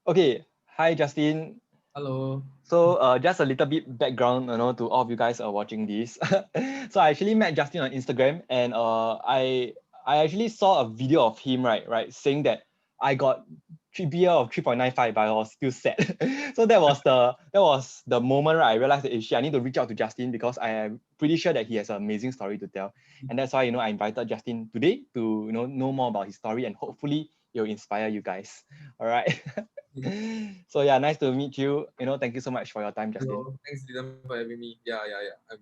Okay, hi Justin. Hello. So just a little bit background, to all of you guys watching this. So I actually met Justin on Instagram, and I actually saw a video of him, right, saying that I got GPA of 3.95, but I was still sad. So that was the moment, right? I realized that I need to reach out to Justin because I am pretty sure that he has an amazing story to tell, and that's why I invited Justin today to know more about his story, and hopefully it'll inspire you guys. All right. So yeah, nice to meet you. Thank you so much for your time, Justin. Hello. Thanks, Dylan, for having me. Yeah. I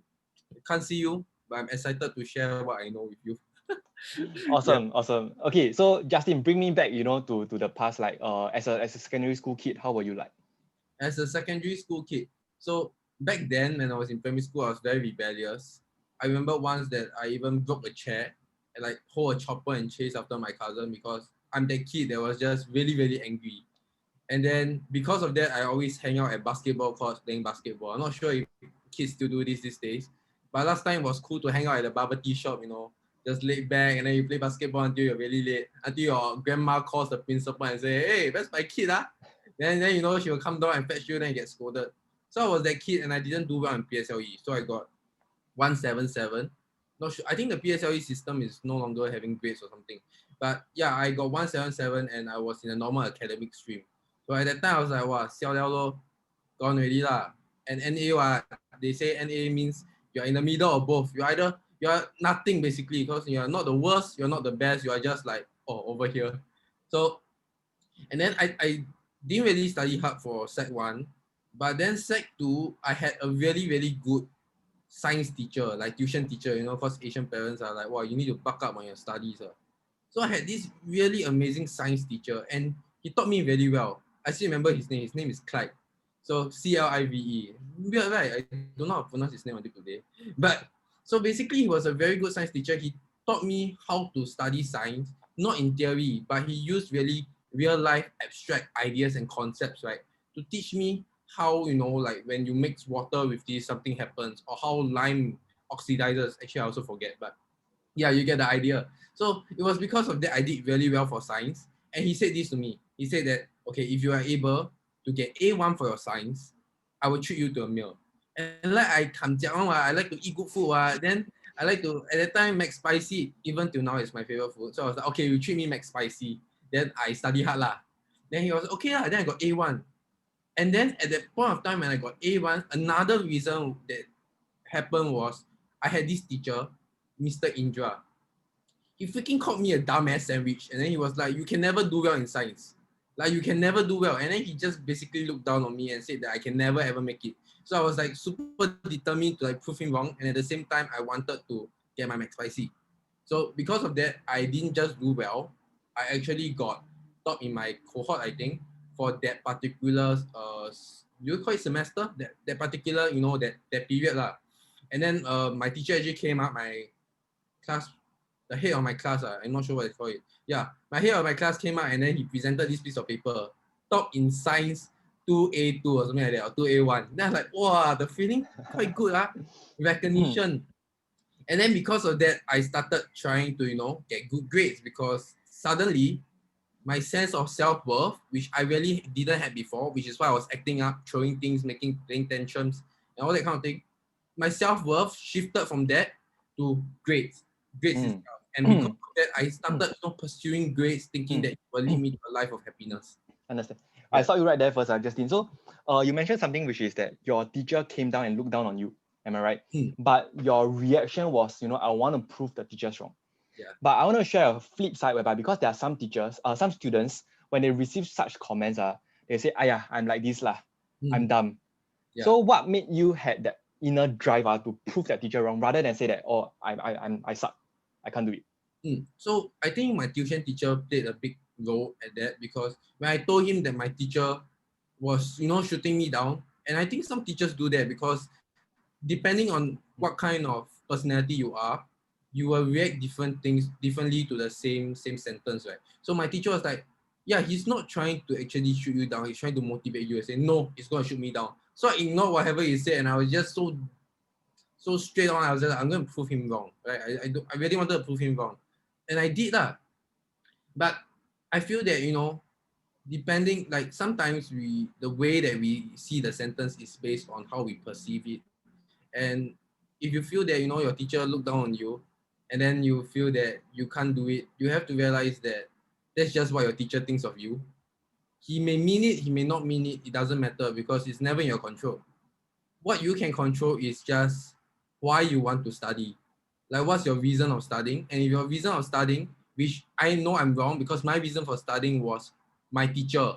can't see you, but I'm excited to share what I know with you. Yeah. Awesome, awesome. Okay, so Justin, bring me back, to the past. Like, as a secondary school kid, how were you like? As a secondary school kid, so back then when I was in primary school, I was very rebellious. I remember once that I even broke a chair and like hold a chopper and chase after my cousin because I'm that kid that was just really, really angry. And then because of that, I always hang out at basketball courts playing basketball. I'm not sure if kids still do this these days, but last time it was cool to hang out at the bubble tea shop, just laid back and then you play basketball until you're really late, until your grandma calls the principal and say, "Hey, where's my kid, ah?" Then she will come down and fetch you, then you get scolded. So I was that kid and I didn't do well in PSLE. So I got 177. Not sure. I think the PSLE system is no longer having grades or something. But yeah, I got 177 and I was in a normal academic stream. So at that time I was like, wow, xiao liao lo, gone already lah. And NA, they say NA means you're in the middle of both. You're nothing basically because you're not the worst, you're not the best, you are just like, oh, over here. So and then I didn't really study hard for Sec 1, but then Sec 2, I had a really, really good science teacher, like tuition teacher, because Asian parents are like, wow, you need to buck up on your studies. So I had this really amazing science teacher, and he taught me very well. I still remember his name. His name is Clyde. So Clive. Weird, right? I don't know how to pronounce his name until today. But so basically, he was a very good science teacher. He taught me how to study science, not in theory, but he used really real life abstract ideas and concepts, right, to teach me how, like when you mix water with this, something happens, or how lime oxidizes. Actually, I also forget, but yeah, you get the idea. So it was because of that I did really well for science. And he said this to me. He said that, okay, if you are able to get A1 for your science, I will treat you to a meal. And like I I like to eat good food. Then I like to, at that time, Mac Spicy, even till now, is my favorite food. So I was like, okay, you treat me Mac Spicy. Then I study hard lah. Then he was okay lah. Then I got A1. And then at that point of time when I got A1, another reason that happened was I had this teacher, Mr. Indra. He freaking called me a dumbass sandwich. And then he was like, you can never do well in science. Like, you can never do well. And then he just basically looked down on me and said that I can never ever make it. So I was like super determined to like prove him wrong. And at the same time, I wanted to get my McSpicy. So because of that, I didn't just do well. I actually got top in my cohort, I think, for that particular you call it semester? That particular, that period lah. And then my teacher actually came up, my class, the head of my class, I'm not sure what they call it. Yeah, my head of my class came out and then he presented this piece of paper, top in science 2A2 or something like that, or 2A1. Then I was like, wow, the feeling quite good, recognition. And then because of that, I started trying to, get good grades because suddenly my sense of self-worth, which I really didn't have before, which is why I was acting up, throwing things, playing tantrums, and all that kind of thing. My self-worth shifted from that to grades. Grades Mm. itself. And because of that, I Mm. started pursuing grades, thinking that it will lead me to a life of happiness. Understand. I Yeah. saw you right there first, Justin. So, you mentioned something which is that your teacher came down and looked down on you. Am I right? Hmm. But your reaction was, I want to prove the teachers wrong. Yeah. But I want to share a flip side whereby because there are some teachers, some students, when they receive such comments, they say, "Aya, I'm like this lah, I'm Hmm. dumb." Yeah. So what made you had that inner drive to prove that teacher wrong rather than say that, "Oh, I suck, I can't do it." So I think my tuition teacher played a big role at that because when I told him that my teacher was, shooting me down, and I think some teachers do that because depending on what kind of personality you are, you will react different things differently to the same sentence, right? So my teacher was like, yeah, he's not trying to actually shoot you down. He's trying to motivate you and say, no, he's gonna shoot me down. So I ignored whatever he said, and I was just so straight on. I was just like, I'm gonna prove him wrong, right? I really wanted to prove him wrong, and I did that. But I feel that depending, like sometimes the way that we see the sentence is based on how we perceive it. And if you feel that your teacher look down on you, and then you feel that you can't do it, you have to realize that that's just what your teacher thinks of you. He may mean it, he may not mean it, it doesn't matter because it's never in your control. What you can control is just why you want to study. Like, what's your reason of studying? And if your reason of studying, which I know I'm wrong because my reason for studying was my teacher.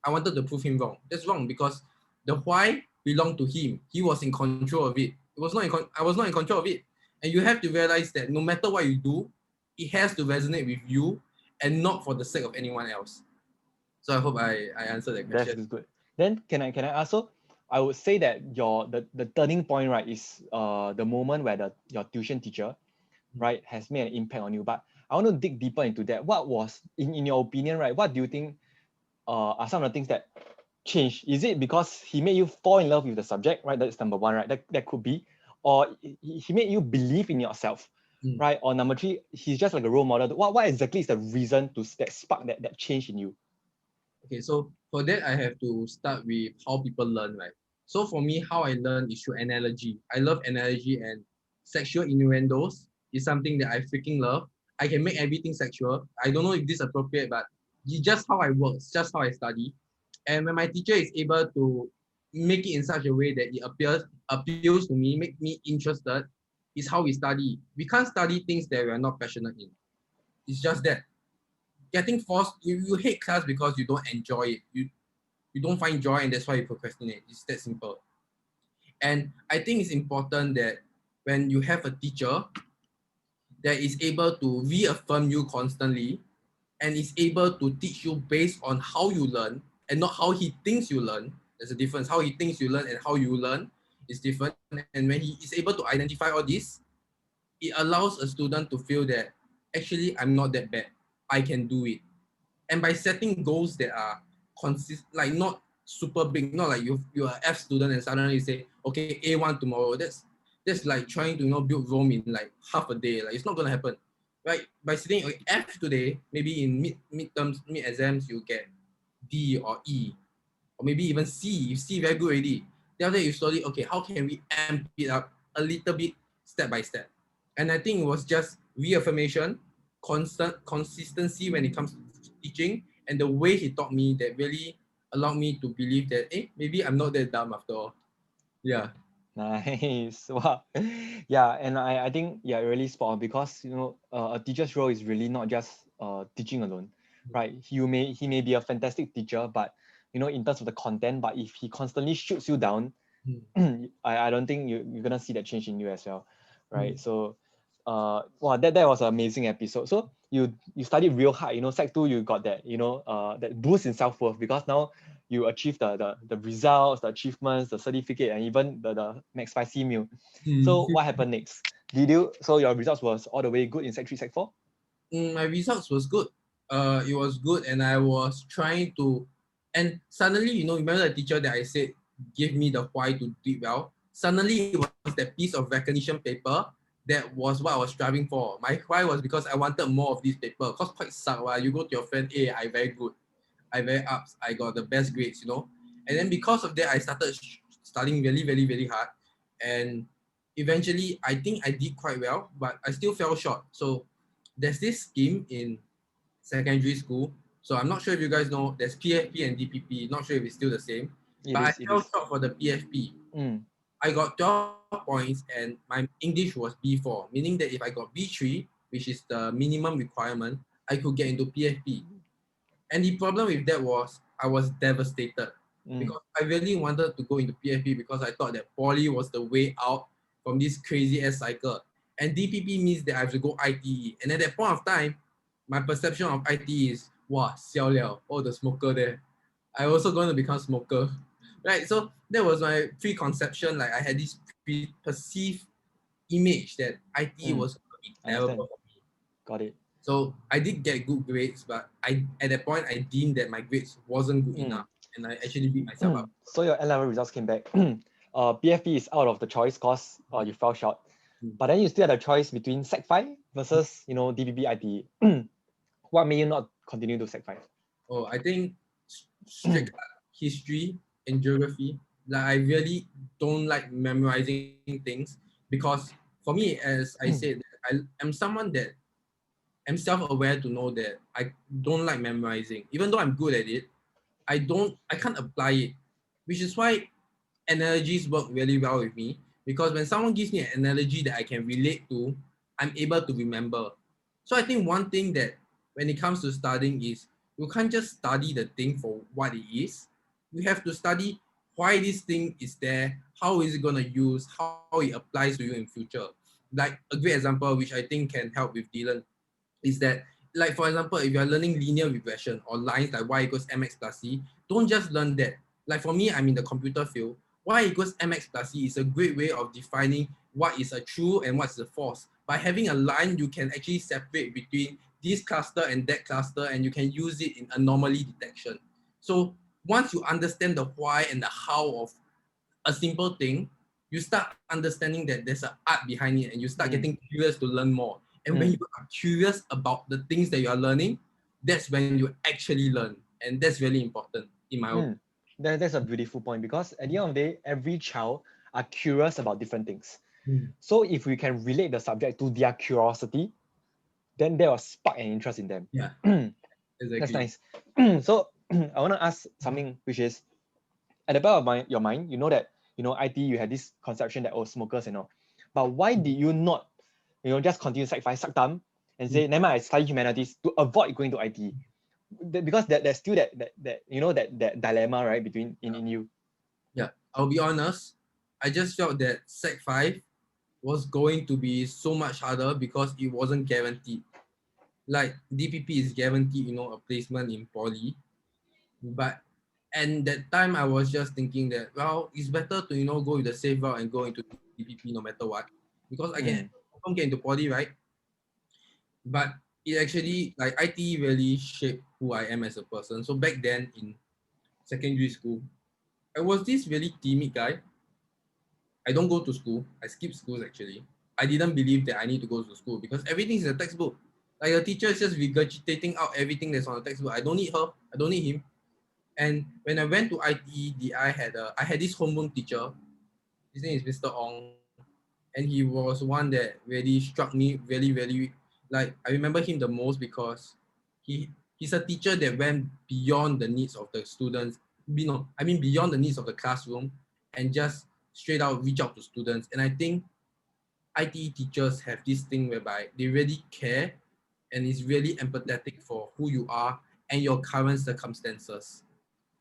I wanted to prove him wrong. That's wrong because the why belonged to him. He was in control of it. I was not in control of it. And you have to realize that no matter what you do, it has to resonate with you and not for the sake of anyone else. So I hope I answered that That's question. good. Then can I ask? So I would say that the turning point, right, is the moment where your tuition teacher, right, has made an impact on you. But I want to dig deeper into that. What was in your opinion, right? What do you think are some of the things that changed? Is it because he made you fall in love with the subject, right? That's number one, right? That could be, or he made you believe in yourself, Mm. right? Or number three, he's just like a role model. What exactly is the reason that spark that change in you? Okay, so for that, I have to start with how people learn, right? So for me, how I learn is through analogy. I love analogy, and sexual innuendos is something that I freaking love. I can make everything sexual. I don't know if this is appropriate, but it's just how I work, it's just how I study. And when my teacher is able to make it in such a way that it appeals to me, make me interested, is how we study. We can't study things that we are not passionate in. It's just that getting forced, you hate class because you don't enjoy it. You don't find joy, and that's why you procrastinate. It's that simple. And I think it's important that when you have a teacher that is able to reaffirm you constantly and is able to teach you based on how you learn and not how he thinks you learn. There's a difference. How he thinks you learn and how you learn is different. And when he is able to identify all this, it allows a student to feel that actually I'm not that bad. I can do it. And by setting goals that are like not super big, not like you're an F student and suddenly you say, okay, A1 tomorrow. That's like trying to build Rome in like half a day. Like, it's not gonna happen, right? By sitting like F today, maybe in midterms, mid exams, you get D or E, or maybe even C. You see very good already. Then after that you slowly, okay, how can we amp it up a little bit step by step? And I think it was just reaffirmation, constant consistency when it comes to teaching, and the way he taught me that really allowed me to believe that, maybe I'm not that dumb after all. Yeah. Nice. Wow. Yeah, and I think yeah, really spot on because a teacher's role is really not just teaching alone, right? He may be a fantastic teacher, but in terms of the content, but if he constantly shoots you down, Mm. I don't think you're gonna see that change in you as well, Mm. right? So wow, that was an amazing episode. So you studied real hard, sec two you got that, that boost in self-worth because now you achieve the results, the achievements, the certificate, and even the McSpicy meal. So Mm. what happened next? So your results was all the way good in sec three, sec four? My results was good. It was good, and I was trying to, and suddenly, remember the teacher that I said give me the why to do it well. Suddenly, it was that piece of recognition paper that was what I was striving for. My why was because I wanted more of this paper. Cause quite suck, right? You go to your friend, hey, I very good, I very ups, I got the best grades. And then because of that, I started studying really, really, really hard, and eventually, I think I did quite well, but I still fell short. So there's this scheme in secondary school. So I'm not sure if you guys know, there's PFP and DPP. Not sure if it's still the same, It but I is, it fell is. short for the PFP. Mm, I got 12 points and my English was B4, meaning that if I got B3, which is the minimum requirement, I could get into PFP. And the problem with that was I was devastated mm, because I really wanted to go into PFP because I thought that poly was the way out from this crazy ass cycle. And DPP means that I have to go ITE. And at that point of time, my perception of ITE is, wow, xiao liao, oh, the smoker there. I also going to become smoker. Right? So that was my preconception. Like, I had this perceived image that ITE was mm. going to be terrible Understand. for me. Got it. So I did get good grades, but I at that point I deemed that my grades wasn't good Mm. enough, and I actually beat myself up. So your N level results came back. PFP is out of the choice cause you fell short. Mm. But then you still had a choice between Sec 5 versus DPP ITE. What made you not continue to Sec 5? Oh, I think strict history and geography. Like I really don't like memorizing things because for me, as I said, I am someone that am self-aware to know that I don't like memorizing. Even though I'm good at it, I can't apply it, which is why analogies work really well with me because when someone gives me an analogy that I can relate to, I'm able to remember. So I think one thing that when it comes to studying is you can't just study the thing for what it is. You have to study why this thing is there, how is it gonna use, how it applies to you in future. Like a great example which I think can help with Dylan is that, like for example, if you're learning linear regression or lines like y equals mx plus c, don't just learn that. Like for me, I'm in the computer field. Y equals mx plus c is a great way of defining what is a true and what's a false. By having a line, you can actually separate between this cluster and that cluster, and you can use it in anomaly detection. So once you understand the why and the how of a simple thing, you start understanding that there's an art behind it and you start getting curious to learn more. And when you are curious about the things that you are learning, that's when you actually learn. And that's really important in my opinion. That's a beautiful point because at the end of the day, every child are curious about different things. So if we can relate the subject to their curiosity, then that will spark an interest in them. Yeah, That's exactly. nice. So I want to ask something which is at the back of your mind, you know that IT you had this conception that smokers and all, but why did you not just continue Sec 5 suck thumb and say never mind I study humanities to avoid going to IT? Because there's still that dilemma right between in you. Yeah, I'll be honest. I just felt that Sec 5 was going to be so much harder because it wasn't guaranteed. Like DPP is guaranteed, a placement in poly. But and that time I was just thinking that well, it's better to go with the safe route and go into DPP no matter what, because I can get into poly, right? But it actually like IT really shaped who I am as a person. So back then in secondary school, I was this really timid guy. I don't go to school. I skip schools actually. I didn't believe that I need to go to school because everything is in the textbook. Like the teacher is just regurgitating out everything that's on the textbook. I don't need her. I don't need him. And when I went to ITE, I had this homeroom teacher. His name is Mr. Ong, and he was one that really struck me really like I remember him the most because he he's a teacher that went beyond the needs of the students. No, I mean beyond the needs of the classroom and just straight out reach out to students. And I think ITE teachers have this thing whereby they really care and is really empathetic for who you are and your current circumstances.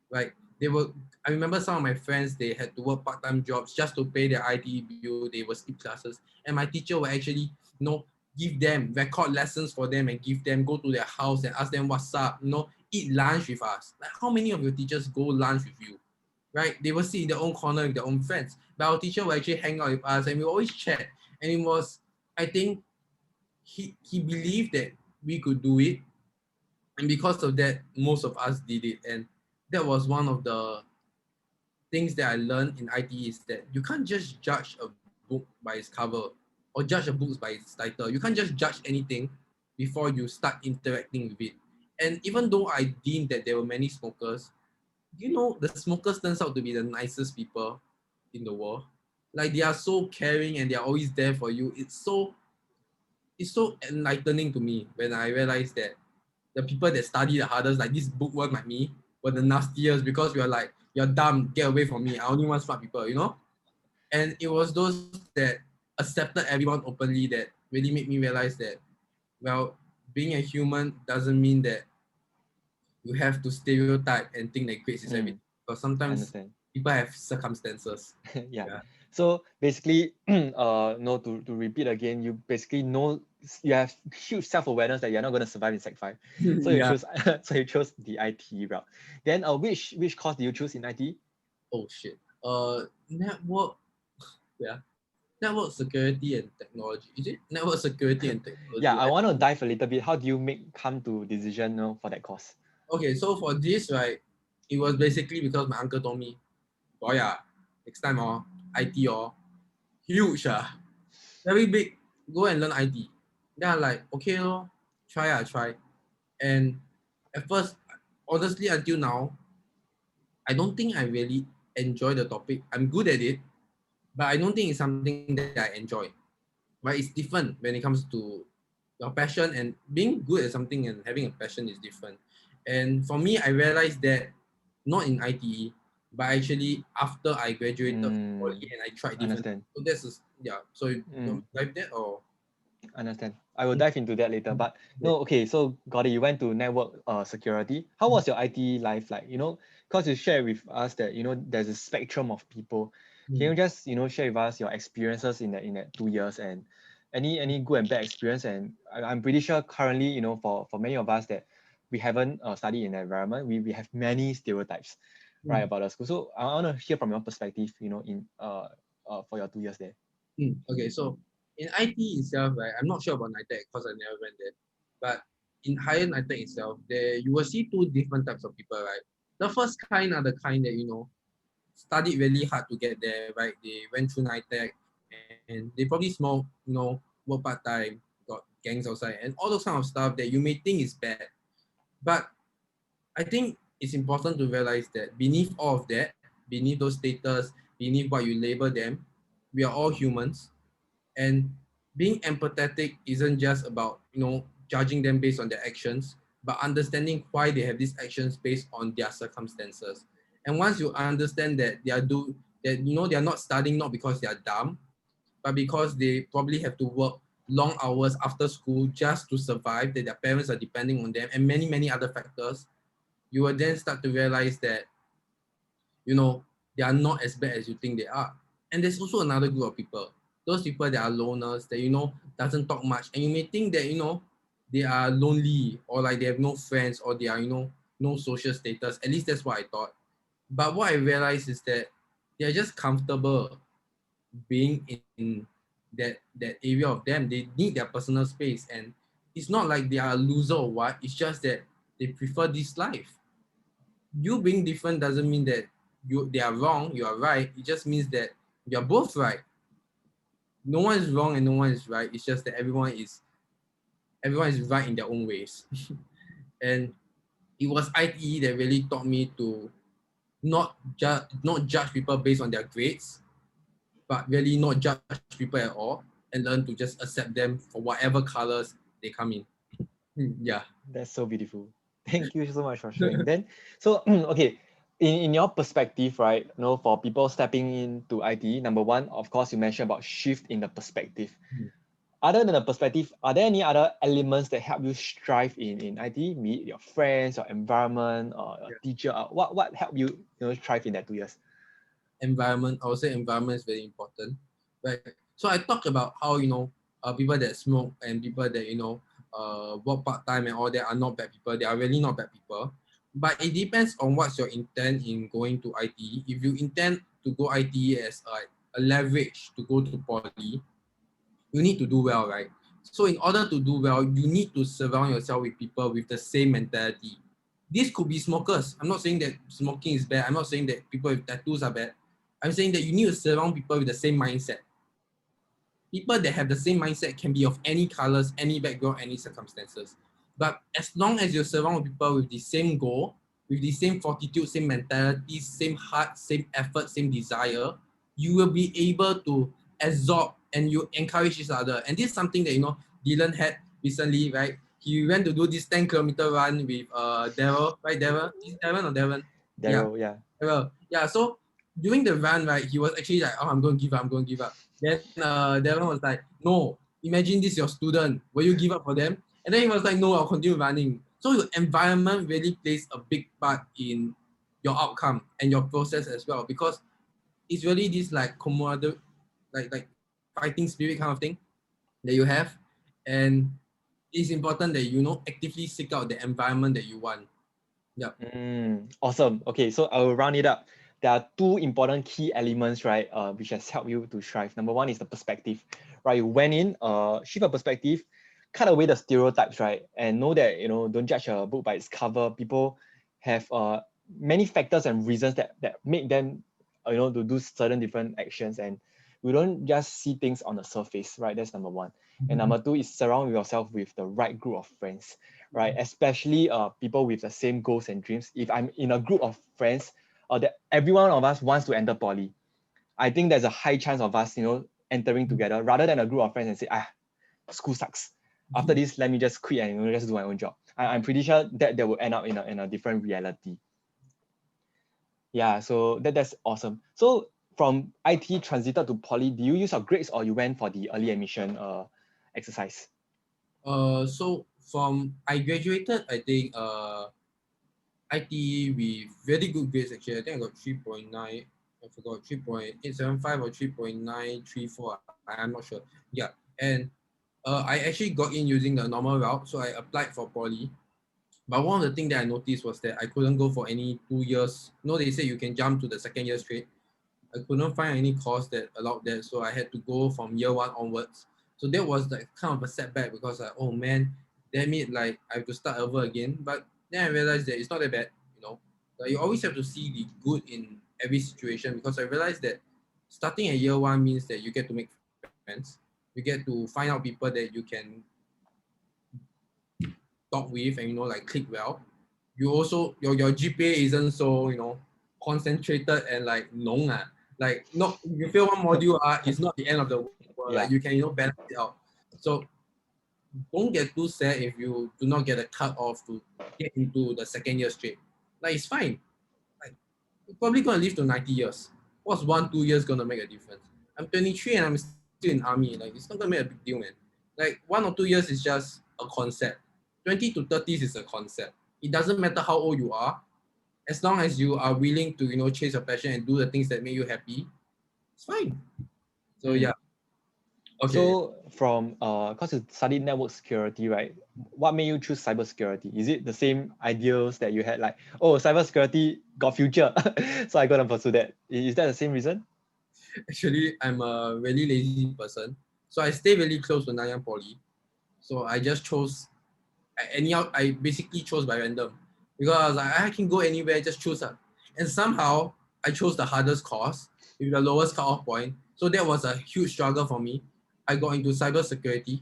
Like they were, I remember some of my friends, they had to work part-time jobs just to pay their ITE bill. They will skip classes, and my teacher will actually, give them record lessons for them and give them go to their house and ask them what's up. Eat lunch with us. Like how many of your teachers go lunch with you? Right? They will sit in their own corner with their own friends. But our teacher will actually hang out with us, and we always chat. And it was, I think, he believed that we could do it, and because of that, most of us did it. And that was one of the things that I learned in IT is that you can't just judge a book by its cover or judge a book by its title. You can't just judge anything before you start interacting with it. And even though I deemed that there were many smokers, the smokers turns out to be the nicest people in the world. Like they are so caring and they are always there for you. It's so enlightening to me when I realized that the people that study the hardest, like this bookworm like me, were the nastiest because we are like, you're dumb, get away from me. I only want smart people. And it was those that accepted everyone openly that really made me realize that, well, being a human doesn't mean that you have to stereotype and think that grades is everything. Because I sometimes understand. people have circumstances. Yeah. Yeah. So basically, no, to repeat again, you basically know you have huge self-awareness that you're not going to survive in Sec 5. So you Yeah. choose so you chose the IT route. Then which course do you choose in IT? Oh shit. Network. Yeah. Network security and technology. Is it network security and Yeah, technology? I want to dive a little bit. How do you come to decision for that course? Okay, so for this, right, it was basically because my uncle told me, boy, next time, IT, huge, very big, go and learn IT. Then I'm like, okay, try. And at first, honestly, until now, I don't think I really enjoy the topic. I'm good at it, but I don't think it's something that I enjoy. Right? It's different when it comes to your passion, and being good at something and having a passion is different. And for me, I realized that not in ITE, but actually after I graduated from poly and I tried different things. Understand. So that's yeah. So you want Mm. me to dive that or? Understand. I will dive into that later. But no, okay. So got it. You went to network security. How was your IT life like? Because you shared with us that there's a spectrum of people. Can you just share with us your experiences in that 2 years and any good and bad experience? And I'm pretty sure currently for many of us that we haven't studied in that environment, we have many stereotypes, right, Mm. about the school. So I want to hear from your perspective. In for your 2 years there. Okay, so in IT itself, right, I'm not sure about NITEC because I never went there. But in higher NITEC itself, there you will see two different types of people, right? The first kind are the kind that studied really hard to get there, right? They went through NITEC and they probably smoke, work part time, got gangs outside, and all those kind of stuff that you may think is bad. But I think it's important to realize that beneath all of that, beneath those status, beneath what you label them, we are all humans. And being empathetic isn't just about judging them based on their actions, but understanding why they have these actions based on their circumstances. And once you understand that they are not studying not because they are dumb, but because they probably have to work long hours after school just to survive, that their parents are depending on them, and many other factors, you will then start to realize that they are not as bad as you think they are. And there's also another group of people, those people that are loners, that doesn't talk much, and you may think that they are lonely, or like they have no friends, or they are no social status. At least that's what I thought. But what I realized is that they are just comfortable being in that area of them. They need their personal space, and it's not like they are a loser or what. It's just that they prefer this life. You being different doesn't mean that they are wrong, you are right. It just means that you're both right. No one is wrong and no one is right. It's just that everyone is right in their own ways. And it was ITE that really taught me to not judge people based on their grades, but really not judge people at all, and learn to just accept them for whatever colors they come in. Yeah. That's so beautiful. Thank you so much for sharing. Then, so okay, in your perspective, right? For people stepping into IT, number one, of course, you mentioned about shift in the perspective. Other than the perspective, are there any other elements that help you strive in IT? Be it your friends, your environment, or your teacher? What help you thrive in that 2 years? Environment, I would say environment is very important, right? So I talk about how people that smoke and people that work part time and all that are not bad people. They are really not bad people, but it depends on what's your intent in going to IT. If you intend to go IT as a leverage to go to poly, you need to do well, right? So in order to do well, you need to surround yourself with people with the same mentality. This could be smokers. I'm not saying that smoking is bad. I'm not saying that people with tattoos are bad. I'm saying that you need to surround people with the same mindset. People that have the same mindset can be of any colors, any background, any circumstances. But as long as you're surrounded with people with the same goal, with the same fortitude, same mentality, same heart, same effort, same desire, you will be able to absorb and you encourage each other. And this is something that Dylan had recently, right? He went to do this 10-kilometer run with Daryl, right? Daryl? Is it Darren or Darren? Yeah, Daryl, yeah. Daryl. Yeah, so during the run, right, he was actually like, oh, I'm going to give up, I'm going to give up. Then Darren was like, no, imagine this your student. Will you give up for them? And then he was like, no, I'll continue running. So your environment really plays a big part in your outcome and your process as well, because it's really this like camaraderie, like fighting spirit kind of thing that you have. And it's important that actively seek out the environment that you want. Yeah. Awesome. Okay, so I will round it up. There are two important key elements, right, which has helped you to strive. Number one is the perspective, right? You went in, shift a perspective, cut away the stereotypes, right, and know that don't judge a book by its cover. People have many factors and reasons that make them, to do certain different actions, and we don't just see things on the surface, right? That's number one. And number two is surround yourself with the right group of friends, right? Especially people with the same goals and dreams. If I'm in a group of friends or that every one of us wants to enter poly, I think there's a high chance of us, entering together rather than a group of friends and say, school sucks. After this, let me just quit and just do my own job. I'm pretty sure that they will end up in a different reality. Yeah, so that's awesome. So from IT transited to poly, do you use your grades or you went for the early admission exercise? So from I graduated, I think IT with very good grades actually. I think I got 3.9. I forgot 3.875 or 3.934. I'm not sure. Yeah, and I actually got in using the normal route, so I applied for poly. But one of the things that I noticed was that I couldn't go for any 2 years. No, they said you can jump to the second year straight. I couldn't find any course that allowed that, so I had to go from year one onwards. So that was like kind of a setback because like, oh man, damn it, like I have to start over again. But then I realized that it's not that bad, you know. Like you always have to see the good in every situation because I realized that starting at year one means that you get to make friends, you get to find out people that you can talk with and like click well. You also your GPA isn't so concentrated and like long like not if you fail one module it's not the end of the world. Like you Yeah. can balance it out. So don't get too sad if you do not get a cut off to get into the second year straight. Like it's fine. Like you're probably gonna live to 90 years. What's 1 2 years gonna make a difference? I'm 23 and I'm still in army. Like it's not gonna make a big deal, man. Like 1 or 2 years is just a concept. 20 to 30s is a concept. It doesn't matter how old you are, as long as you are willing to chase your passion and do the things that make you happy, it's fine. So Mm. yeah. Okay. So from because you studied network security, right? What made you choose cybersecurity? Is it the same ideals that you had, like, oh, cybersecurity got future, so I gotta pursue that? Is that the same reason? Actually, I'm a really lazy person, so I stay really close to Nanyang Poly. So I just chose anyhow. I basically chose by random because I was like, I can go anywhere, just choose a. And somehow I chose the hardest course with the lowest cutoff point. So that was a huge struggle for me. I got into cybersecurity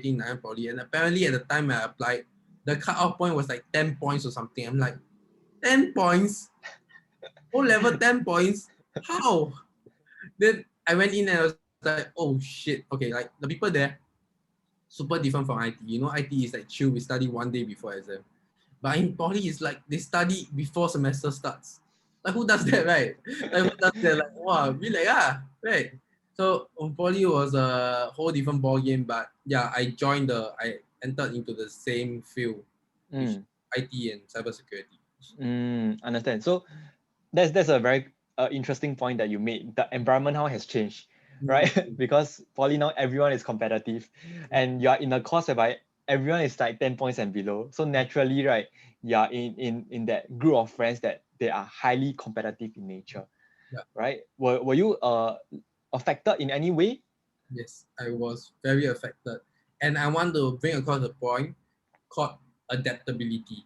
in Nanyang Poly, and apparently at the time I applied, the cutoff point was like 10 points or something. I'm like, 10 points? O level 10 points? How? Then I went in and I was like, oh shit. Okay, like the people there, super different from IT. IT is like chill. We study one day before exam. But in poly, it's like they study before semester starts. Like who does that, right? Like who does that? Like wow, be like right. So poly was a whole different ball game. But yeah, I entered into the same field, which Mm. IT and cybersecurity. Understand. So that's a very interesting point that you made. The environment now has changed, right? Mm. Because poly now everyone is competitive, and you are in a course whereby everyone is like 10 points and below. So naturally, right, you are in that group of friends that they are highly competitive in nature, Yeah. right? Were you affected in any way? Yes, I was very affected. And I want to bring across a point called adaptability,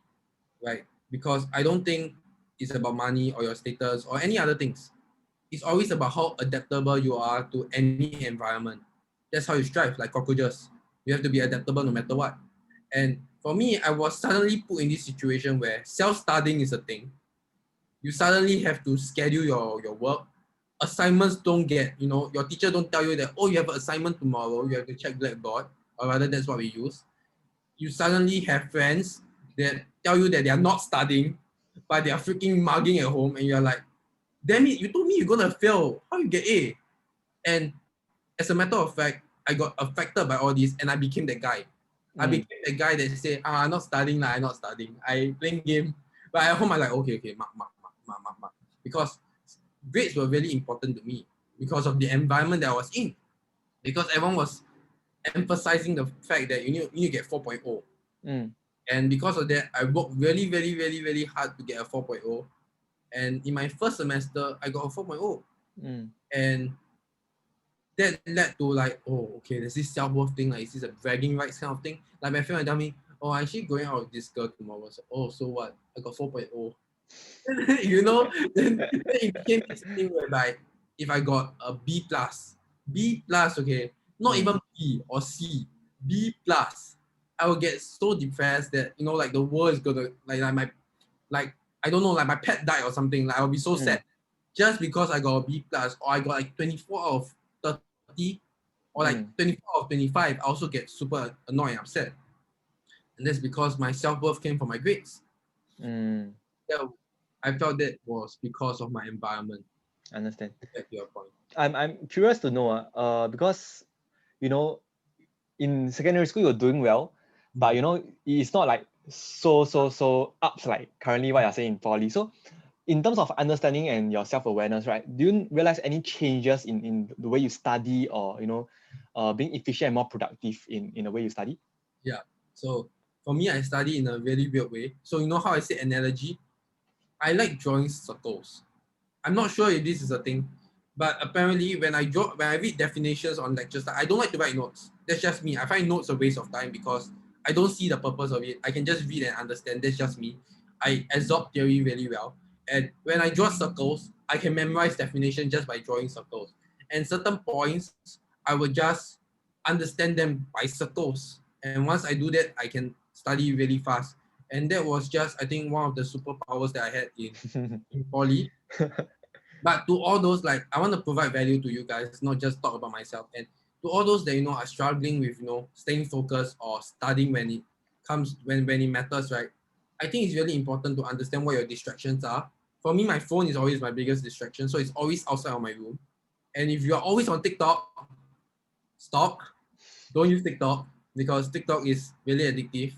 right? Because I don't think it's about money or your status or any other things. It's always about how adaptable you are to any environment. That's how you strive, like cockroaches. You have to be adaptable no matter what. And for me, I was suddenly put in this situation where self-studying is a thing. You suddenly have to schedule your work. Assignments don't get, your teacher don't tell you that, oh, you have an assignment tomorrow, you have to check Blackboard, or rather that's what we use. You suddenly have friends that tell you that they are not studying, but they are freaking mugging at home, and you're like, damn it, you told me you're gonna fail. How you get A? And as a matter of fact, I got affected by all this and I became that guy. I Mm. became the guy that say, I'm not studying, I'm not studying. I playing game. But at home, I'm like, okay, mark. Because grades were really important to me because of the environment that I was in. Because everyone was emphasizing the fact that you need to get 4.0. Mm. And because of that, I worked really, very, very, very hard to get a 4.0. And in my first semester, I got a 4.0. Mm. And that led to like, oh, okay, there's this self-worth thing, like, is this a bragging rights kind of thing? Like my friend would tell me, oh, I'm actually going out with this girl tomorrow. So, oh, so what? I got 4.0. Then it became this thing whereby if I got a B plus, okay, not Mm. even B or C, B plus, I will get so depressed that like the world is gonna like my like I don't know, like my pet died or something, like I'll be so sad. Just because I got a B plus or I got like 24 out of 30 or like 24 out of 25, I also get super annoyed and upset. And that's because my self-worth came from my grades. Yeah, I felt that was because of my environment. Understand. Back to your point. I'm curious to know, because you know, in secondary school you're doing well, but you know, it's not like so ups like currently what you're saying in poly. So in terms of understanding and your self-awareness, right? Do you realize any changes in the way you study, or you know, being efficient and more productive in the way you study? Yeah. So for me, I study in a really weird way. So you know how I say analogy? I like drawing circles. I'm not sure if this is a thing, but apparently when I read definitions on lectures, I don't like to write notes. That's just me. I find notes a waste of time because I don't see the purpose of it. I can just read and understand. That's just me. I absorb theory really well. And when I draw circles, I can memorize definition just by drawing circles. And certain points, I will just understand them by circles. And once I do that, I can study really fast. And that was just, I think, one of the superpowers that I had in poly. But to all those, like, I want to provide value to you guys, not just talk about myself. And to all those that, are struggling with, staying focused or studying when it comes, when it matters, right? I think it's really important to understand what your distractions are. For me, my phone is always my biggest distraction. So it's always outside of my room. And if you're always on TikTok, stop. Don't use TikTok because TikTok is really addictive.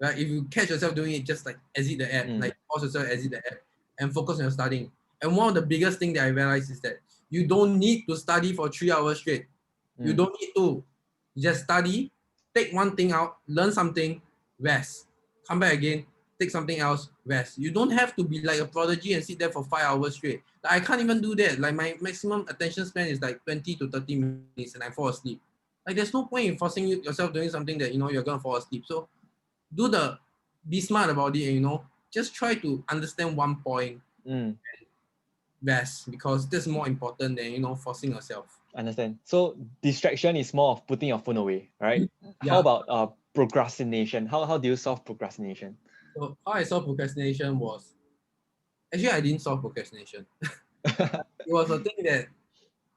Right? If you catch yourself doing it, just like exit the app, like pause yourself, exit the app, and focus on your studying. And one of the biggest thing that I realized is that you don't need to study for 3 hours straight. You don't need to. You just study, take one thing out, learn something, rest. Come back again, take something else, rest. You don't have to be like a prodigy and sit there for 5 hours straight. Like, I can't even do that. Like my maximum attention span is like 20 to 30 minutes and I fall asleep. Like there's no point in forcing yourself doing something that you're gonna fall asleep. So be smart about it and just try to understand one point best because that's more important than forcing yourself. Understand. So distraction is more of putting your phone away, right? How Yeah. about procrastination? How do you solve procrastination? So how I solved procrastination was actually I didn't solve procrastination. It was a thing that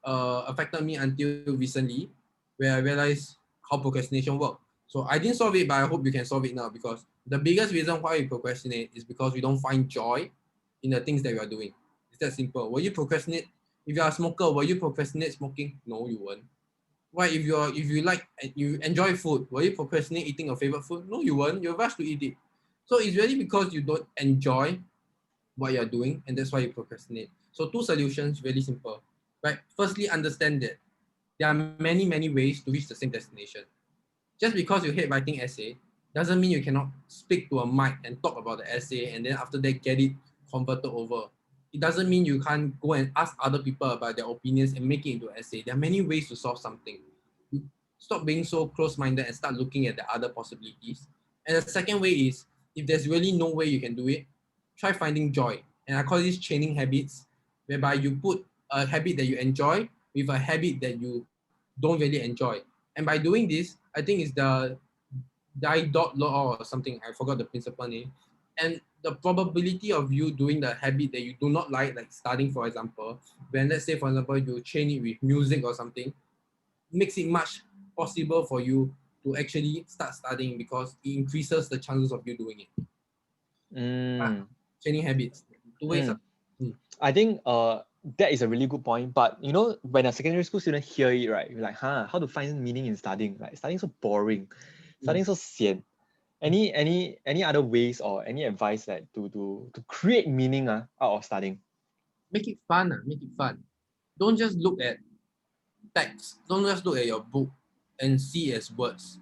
affected me until recently, where I realized how procrastination works. So I didn't solve it, but I hope you can solve it now because the biggest reason why we procrastinate is because we don't find joy in the things that we are doing. It's that simple. Will you procrastinate? If you are a smoker, will you procrastinate smoking? No, you won't. Why if you enjoy food, will you procrastinate eating your favorite food? No, you won't. You'll rush to eat it. So it's really because you don't enjoy what you're doing, and that's why you procrastinate. So two solutions, really simple. Right? Firstly, understand that there are many ways to reach the same destination. Just because you hate writing essay doesn't mean you cannot speak to a mic and talk about the essay and then after that get it converted over. It doesn't mean you can't go and ask other people about their opinions and make it into an essay. There are many ways to solve something. You stop being so close-minded and start looking at the other possibilities. And the second way is if there's really no way you can do it, try finding joy. And I call this chaining habits, whereby you put a habit that you enjoy with a habit that you don't really enjoy. And by doing this, I think it's the die dot law or something. I forgot the principle name. And the probability of you doing the habit that you do not like studying, for example, when let's say, for example, you chain it with music or something, makes it much possible for you to actually start studying because it increases the chances of you doing it. Chaining habits. Two ways. I think that is a really good point. But you know, when a secondary school student hear it, right, you're like, how to find meaning in studying? Like studying so boring, studying so sian. Any other ways or any advice that to create meaning out of studying? Make it fun. Make it fun. Don't just look at text. Don't just look at your book and see as words.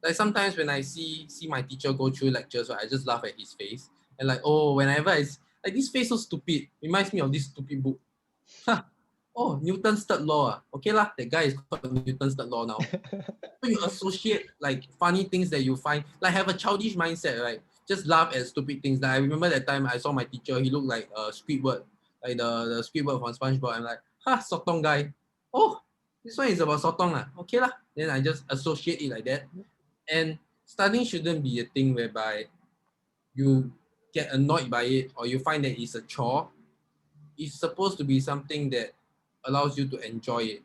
Like sometimes when I see my teacher go through lectures, right, I just laugh at his face and like, oh, whenever like this face so stupid, reminds me of this stupid book. Huh. Oh, Newton's third law. Okay lah, that guy is called Newton's third law now. So you associate like funny things that you find, like have a childish mindset, right? Just laugh at stupid things. Like I remember that time I saw my teacher, he looked like Squidward, like the Squidward from SpongeBob. I'm like, sotong guy. Oh, this one is about sotong lah. Okay lah. Then I just associate it like that. And studying shouldn't be a thing whereby you get annoyed by it or you find that it's a chore, it's supposed to be something that allows you to enjoy it.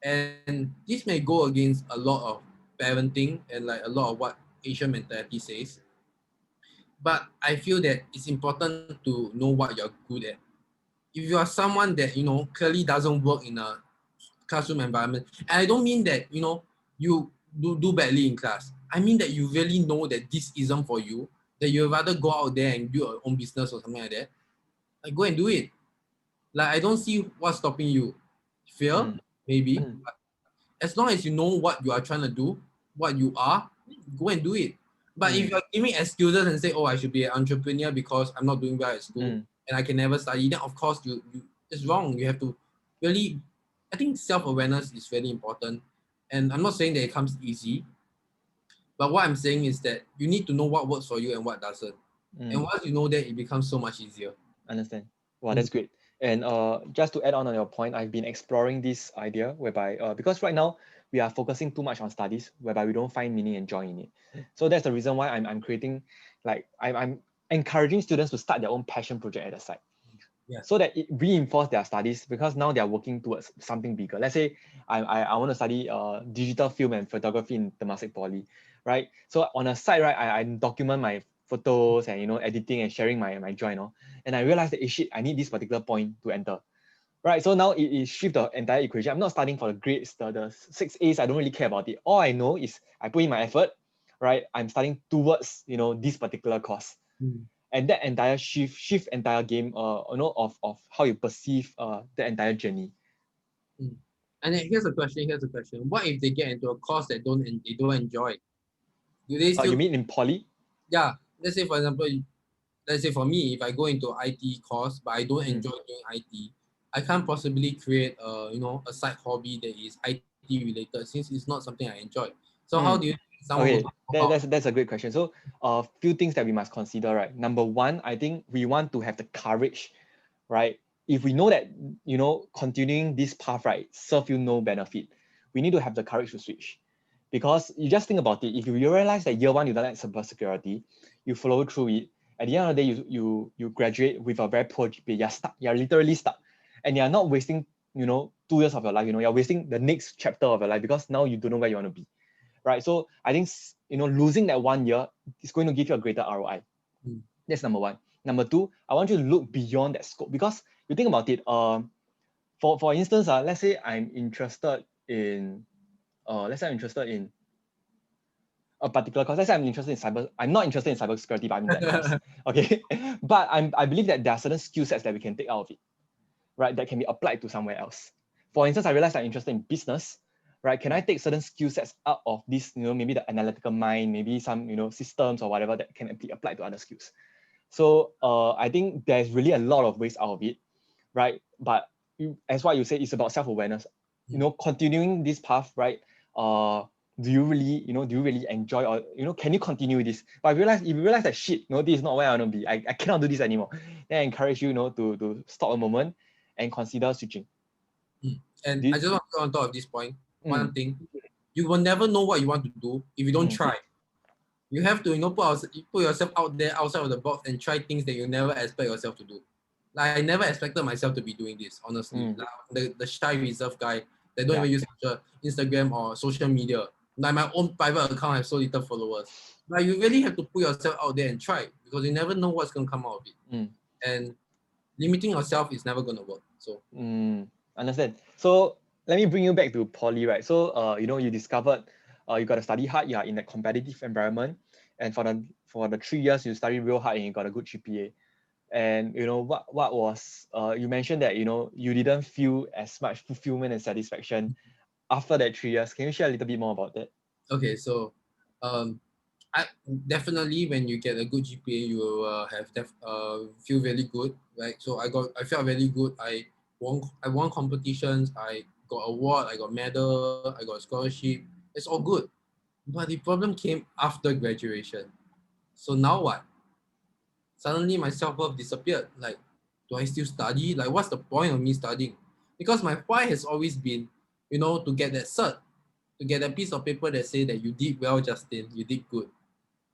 And this may go against a lot of parenting and like a lot of what Asian mentality says. But I feel that it's important to know what you're good at. If you are someone that, clearly doesn't work in a classroom environment, and I don't mean that, you do badly in class. I mean that you really know that this isn't for you, that you'd rather go out there and build your own business or something like that. Like, go and do it. Like, I don't see what's stopping you. Fear, Mm, maybe. mm, As long as you know what you are trying to do, what you are, go and do it. But if mm, you're giving excuses and say, "Oh, I should be an entrepreneur because I'm not doing well at school mm, and I can never study," then of course you it's wrong. You have to really, I think self-awareness is very important. And I'm not saying that it comes easy, but what I'm saying is that you need to know what works for you and what doesn't. And mm. once you know that, it becomes so much easier. Understand. Wow, Mm. that's great. And just to add on your point, I've been exploring this idea whereby because right now we are focusing too much on studies, whereby we don't find meaning and joy in it. So that's the reason why I'm creating, like I'm encouraging students to start their own passion project at the side, Yeah. so that it reinforce their studies, because now they are working towards something bigger. Let's say I want to study digital film and photography in Temasek Poly, right? So on a side, right, I document my photos and editing and sharing my joy, and I realized that shit, I need this particular point to enter. Right, so now it shift the entire equation. I'm not studying for the grades, the 6 A's. I don't really care about it. All I know is I put in my effort, right? I'm studying towards this particular course, Mm. and that entire shift entire game of how you perceive the entire journey. Mm. And then here's a question. Here's a question. What if they get into a course that they don't enjoy? Do they You still? mean in poly? Yeah. Let's say for example, let's say for me, if I go into IT course but I don't Mm, enjoy doing IT, I can't possibly create a side hobby that is IT related since it's not something I enjoy. So how do you mm. think someone would Okay, go about? that's a great question. So a few things that we must consider, right? Number one, I think we want to have the courage, right? If we know that continuing this path, right, serve you no benefit, we need to have the courage to switch. Because you just think about it, if you realize that year one you don't like cybersecurity, you follow through it. At the end of the day, you graduate with a very poor GPA. You're stuck. You're literally stuck, and you're not wasting 2 years of your life. You're wasting the next chapter of your life, because now you don't know where you want to be, right? So I think losing that 1 year is going to give you a greater ROI. Mm. That's number one. Number two, I want you to look beyond that scope, because you think about it. For instance, let's say I'm interested in a particular course. Let's say I'm interested in cyber. I'm not interested in cybersecurity, but I'm in that course. Okay, but I believe that there are certain skill sets that we can take out of it, right? That can be applied to somewhere else. For instance, I realized I'm interested in business, right? Can I take certain skill sets out of this, maybe the analytical mind, maybe some, systems or whatever that can be applied to other skills. So I think there's really a lot of ways out of it, right? But as what you say, it's about self-awareness. Mm. Continuing this path, right? Do you really enjoy, or can you continue this? But if you realize that shit, this is not where I want to be. I cannot do this anymore. Then I encourage you, to stop a moment and consider switching. Mm. And Do I you, just want to go on top of this point. One mm, thing, you will never know what you want to do if you don't mm, try. You have to, put yourself out there outside of the box and try things that you never expect yourself to do. Like I never expected myself to be doing this, honestly. mm, Like the shy reserve guy that don't yeah. even use Instagram or social media. Like my own private account has so little followers. Like you really have to put yourself out there and try because you never know what's gonna come out of it. Mm, And limiting yourself is never gonna work. So understand. So let me bring you back to poly, right? So you discovered you got to study hard. You are in a competitive environment, and for the 3 years you study real hard and you got a good GPA. And what was you mentioned that you didn't feel as much fulfillment and satisfaction after that 3 years. Can you share a little bit more about that? okay, so um I definitely when you get a good GPA, you will feel really good, right? So I felt really good. I won competitions. I got award. I got medal. I got scholarship. It's all good. But the problem came after graduation. So now what? Suddenly my self worth disappeared. Like, do I still study? Like, what's the point of me studying? Because my why has always been, to get that cert, to get a piece of paper that say that you did well, Justin. You did good.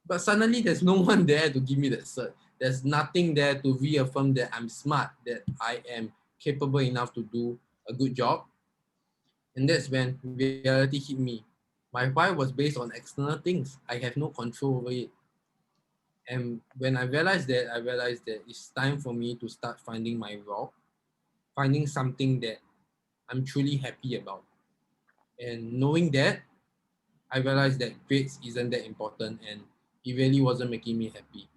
But suddenly there's no one there to give me that cert. There's nothing there to reaffirm that I'm smart, that I am capable enough to do a good job. And that's when reality hit me. My why was based on external things. I have no control over it. And when I realized that it's time for me to start finding my role, finding something that I'm truly happy about. And knowing that, I realized that grades isn't that important and it really wasn't making me happy.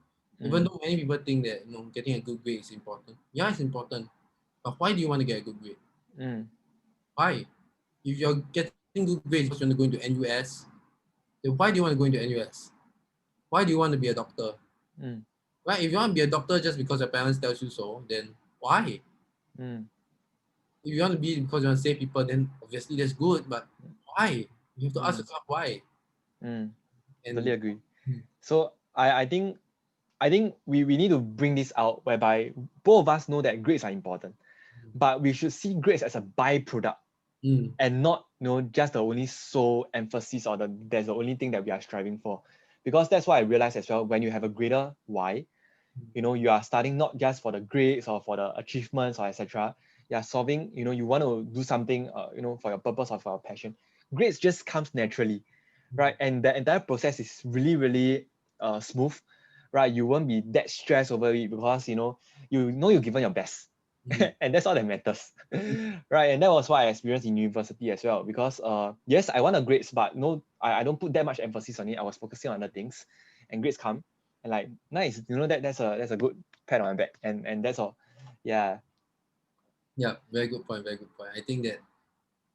Even though many people think that getting a good grade is important. Yeah, it's important. But why do you want to get a good grade? Mm. Why? If you're getting good grades because you want to go into NUS, then why do you want to go into NUS? Why do you want to be a doctor? Mm. Right? If you want to be a doctor just because your parents tells you so, then why? Mm. If you want to be because you want to save people, then obviously that's good. But why? You have to ask Mm. yourself why. Mm. Totally And agree. So I think we need to bring this out whereby both of us know that grades are important, but we should see grades as a byproduct mm, and not just the only sole emphasis or that's the only thing that we are striving for. Because that's what I realized as well, when you have a greater why, you are studying not just for the grades or for the achievements or etc. You are solving, you want to do something for your purpose or for your passion. Grades just comes naturally, right? And the entire process is really really smooth, right? You won't be that stressed over it because you've given your best. mm, And that's all that matters. Right? And that was what I experienced in university as well, because yes, I want a grades, but no, I don't put that much emphasis on it. I was focusing on other things, and grades come and like nice, that's a good pat on my back, and that's all. Yeah. yeah, very good point. Very good point. I think that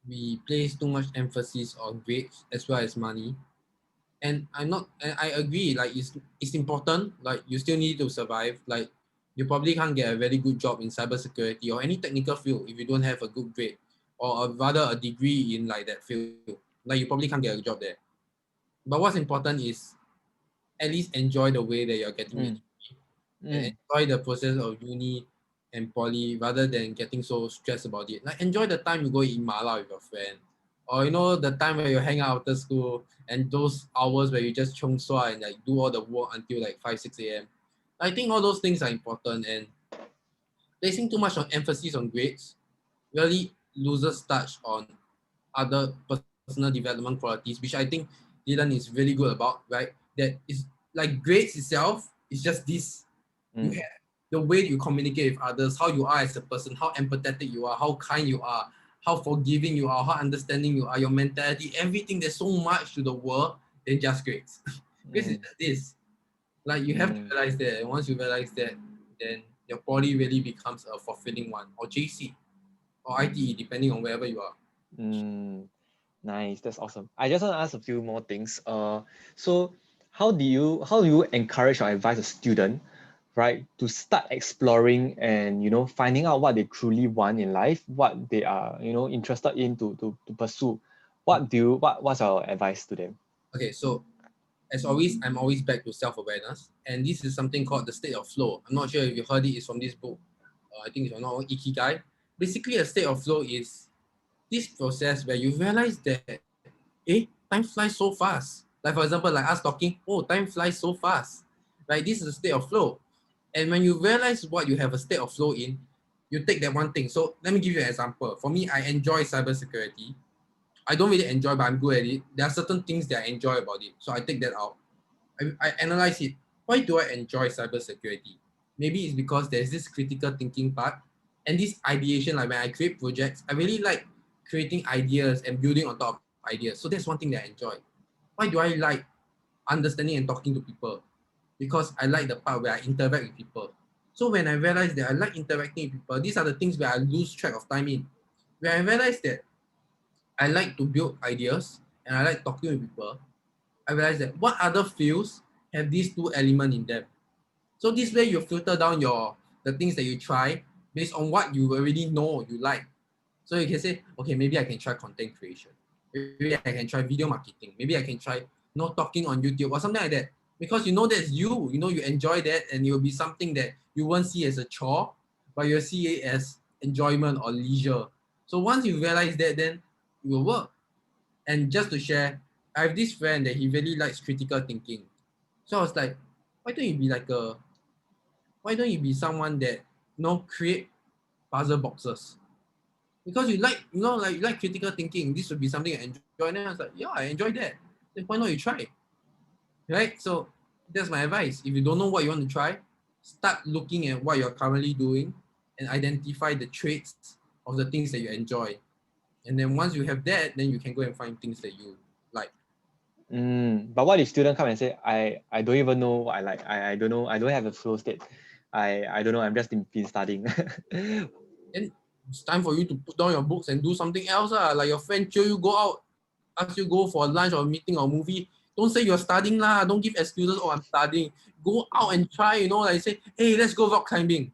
we place too much emphasis on grades as well as money. And I agree, like it's important, like you still need to survive. Like you probably can't get a very good job in cybersecurity or any technical field if you don't have a good grade or rather a degree in like that field. Like you probably can't get a job there. But what's important is at least enjoy the way that you're getting your Mm, degree and mm, enjoy the process of uni and poly rather than getting so stressed about it. Like enjoy the time you go eat mala with your friend. Or the time where you hang out after school and those hours where you just chung sua and like do all the work until like 5, 6 a.m. I think all those things are important, and placing too much on emphasis on grades really loses touch on other personal development qualities, which I think Dylan is really good about, right? That is like grades itself is just this. You mm, have the way you communicate with others, how you are as a person, how empathetic you are, how kind you are, how forgiving you are, how understanding you are, your mentality, everything. There's so much to the world than just grades. Grades is mm, just this. Like you have to mm, realize that. And once you realize that, then your poly really becomes a fulfilling one, or JC, or ITE, depending on wherever you are. mm. Nice, that's awesome. I just want to ask a few more things. So how do you encourage or advise a student, right, to start exploring and finding out what they truly want in life, what they are interested in to pursue? What's our advice to them? Okay, so as always, I'm always back to self-awareness, and this is something called the state of flow. I'm not sure if you heard it. It's from this book. I think it's not Ikigai. Basically, a state of flow is this process where you realize that, time flies so fast. Like for example, like us talking, time flies so fast. Right, this is a state of flow. And when you realize what you have a state of flow in, you take that one thing. So let me give you an example. For me, I enjoy cybersecurity. I don't really enjoy, but I'm good at it. There are certain things that I enjoy about it. So I take that out. I analyze it. Why do I enjoy cybersecurity? Maybe it's because there's this critical thinking part and this ideation. Like when I create projects, I really like creating ideas and building on top of ideas. So that's one thing that I enjoy. Why do I like understanding and talking to people? Because I like the part where I interact with people. So when I realize that I like interacting with people, these are the things where I lose track of time in. When I realize that I like to build ideas and I like talking with people, I realized that what other fields have these two elements in them. So this way you filter down the things that you try based on what you already know you like. So you can say, okay, maybe I can try content creation. Maybe I can try video marketing. Maybe I can try talking on YouTube or something like that. Because that's you. You enjoy that, and it will be something that you won't see as a chore, but you'll see it as enjoyment or leisure. So once you realize that, then it will work. And just to share, I have this friend that he really likes critical thinking. So I was like, why don't you be like why don't you be someone that create puzzle boxes? Because you like, like you like critical thinking. This would be something I enjoy. And then I was like, yeah, I enjoy that. Then why not you try? Right? So that's my advice. If you don't know what you want to try, start looking at what you're currently doing and identify the traits of the things that you enjoy. And then once you have that, then you can go and find things that you like. But what if students come and say, I don't even know what I like. I don't know. I don't have a flow state. I don't know. I'm just been studying. Then it's time for you to put down your books and do something else. Like your friend chill you go out, ask you go for lunch or meeting or movie. Don't say you're studying lah. Don't give excuses. Oh, I'm studying. Go out and try. Like say, hey, let's go rock climbing.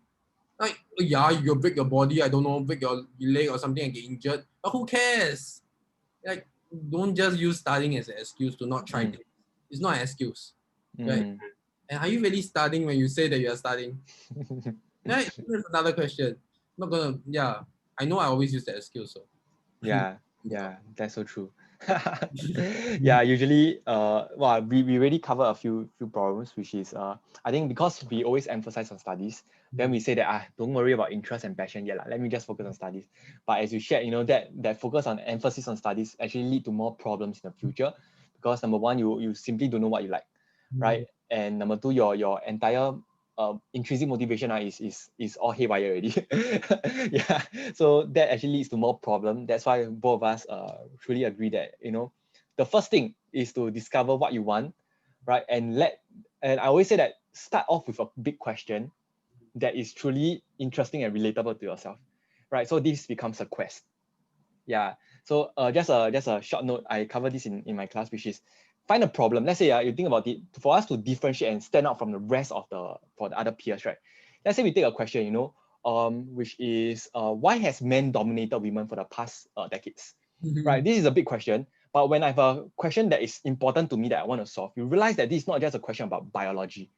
Like, yeah, you'll break your body. I don't know, break your leg or something and get injured. But who cares? Like, don't just use studying as an excuse to not try Mm, things. It's not an excuse, right? mm. And are you really studying when you say that you are studying? Right? That's another question. Not gonna, yeah. I know I always use that excuse, so. Yeah, that's so true. Yeah, usually well, we already cover a few problems, which is I think because we always emphasize on studies, then we say that don't worry about interest and passion yet. Let me just focus on studies. But as you shared, that focus on emphasis on studies actually lead to more problems in the future, because number one, you simply don't know what you like, right? And number two, your entire intrinsic motivation is all haywire already. Yeah, so that actually leads to more problem. That's why both of us truly agree that the first thing is to discover what you want, right? And I always say that start off with a big question that is truly interesting and relatable to yourself, right? So this becomes a quest. Yeah. So just a short note, I cover this in my class, which is find a problem. Let's say you think about it, for us to differentiate and stand out from the rest of for the other peers, right? Let's say we take a question, which is why has men dominated women for the past decades? Right. This is a big question. But when I have a question that is important to me that I want to solve, you realize that this is not just a question about biology.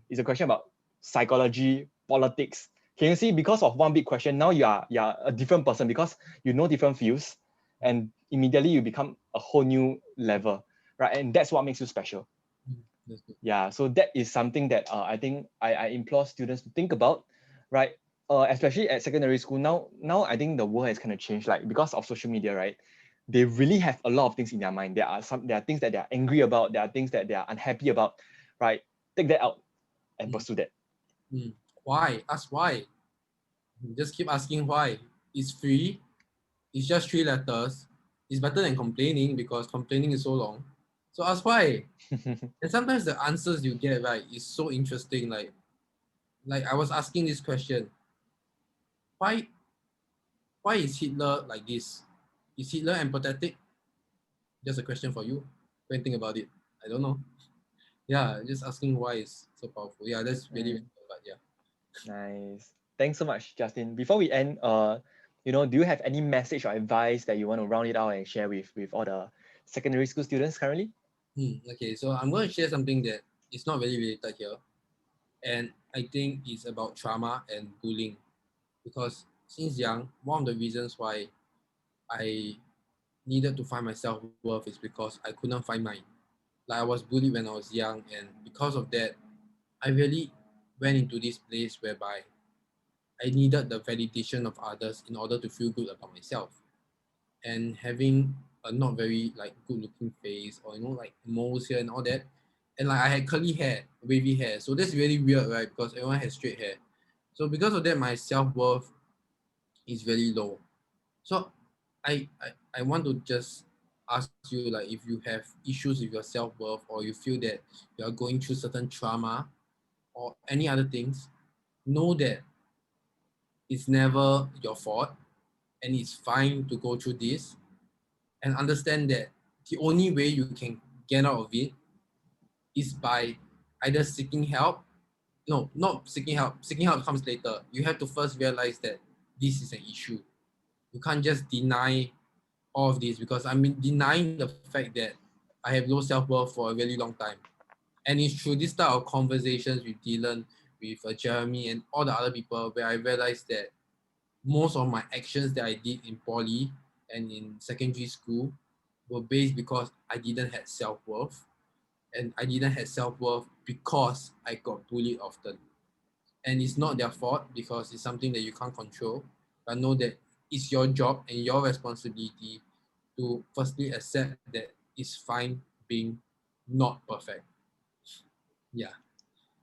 It's a question about psychology, politics. Can you see, because of one big question, now you're a different person because you know different fields, and immediately you become a whole new level, right? And that's what makes you special. Yeah, so that is something that I think I implore students to think about, right? Especially at secondary school. Now I think the world has kind of changed, like because of social media, right? They really have a lot of things in their mind. There are things that they are angry about, there are things that they are unhappy about, right? Take that out and pursue that. Why? Ask why. Just keep asking why. It's free. It's just 3 letters. It's better than complaining because complaining is so long. So ask why. And sometimes the answers you get right is so interesting. Like I was asking this question: Why? Why is Hitler like this? Is Hitler empathetic? Just a question for you. Go and think about it. I don't know. Yeah, just asking why is so powerful. Yeah, that's really, Mm, but yeah. nice. Thanks so much, Justin. Before we end, do you have any message or advice that you want to round it out and share with all the secondary school students currently? Okay, so I'm going to share something that is not really related here, and I think it's about trauma and bullying, because since young, one of the reasons why I needed to find my self worth is because I couldn't find mine. Like I was bullied when I was young, and because of that, I really went into this place whereby I needed the validation of others in order to feel good about myself. And having a not very like good looking face, or like moles here and all that, and like I had curly hair, wavy hair, so that's really weird, right? Because everyone has straight hair. So because of that, my self-worth is very low. So I want to just ask you, like, if you have issues with your self-worth, or you feel that you are going through certain trauma or any other things, know that it's never your fault, and it's fine to go through this, and understand that the only way you can get out of it is by either seeking help. No, not seeking help. Seeking help comes later. You have to first realize that this is an issue. You can't just deny all of this, because I'm denying the fact that I have low self-worth for a really long time. And it's through this type of conversations with Dylan, with Jeremy, and all the other people, where I realized that most of my actions that I did in poly and in secondary school were based because I didn't have self-worth. And I didn't have self-worth because I got bullied often. and it's not their fault because it's something that you can't control. But know that it's your job and your responsibility to firstly accept that it's fine being not perfect. Yeah,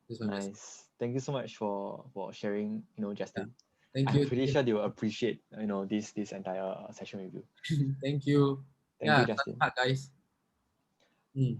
that's my message. Nice. Thank you so much for sharing, Yeah. Justin. Thank I'm you. pretty sure they will appreciate, this entire session with you. Thank you. Thank Yeah, you, study Justin. hard, guys. Mm.